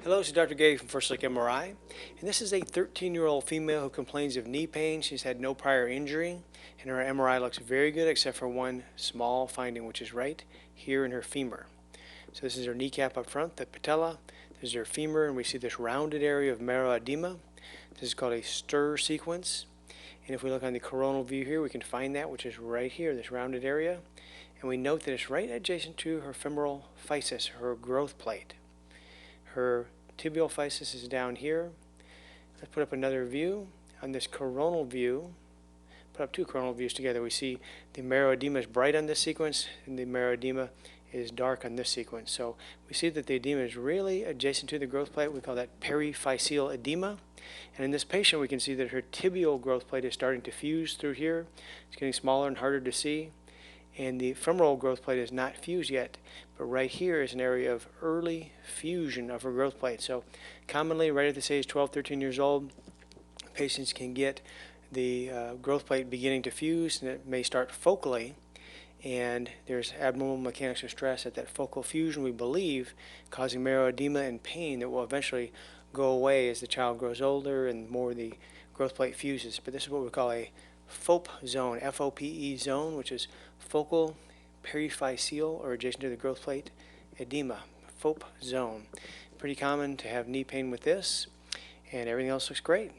Hello, this is Dr. Gay from First Look MRI, and this is a 13-year-old female who complains of knee pain. She's had no prior injury, and her MRI looks very good except for one small finding, which is right here in her femur. So this is her kneecap up front, the patella. This is her femur, and we see this rounded area of marrow edema. This is called a stir sequence. And if we look on the coronal view here, we can find that, which is right here, this rounded area. And we note that it's right adjacent to her femoral physis, her growth plate. Her tibial physis is down here. Let's put up another view. On this coronal view, put up two coronal views together, we see the marrow edema is bright on this sequence, and the marrow edema is dark on this sequence. So we see that the edema is really adjacent to the growth plate. We call that periphyseal edema. And in this patient, we can see that her tibial growth plate is starting to fuse through here. It's getting smaller and harder to see. And the femoral growth plate is not fused yet, but right here is an area of early fusion of her growth plate. So commonly, right at this age, 12, 13 years old, patients can get the growth plate beginning to fuse, and it may start focally. And there's abnormal mechanics of stress at that focal fusion, we believe, causing marrow edema and pain that will eventually go away as the child grows older and more of the growth plate fuses. But this is what we call a FOPE zone, FOPE zone, which is focal periphyseal or adjacent to the growth plate edema, FOPE zone. Pretty common to have knee pain with this, and everything else looks great.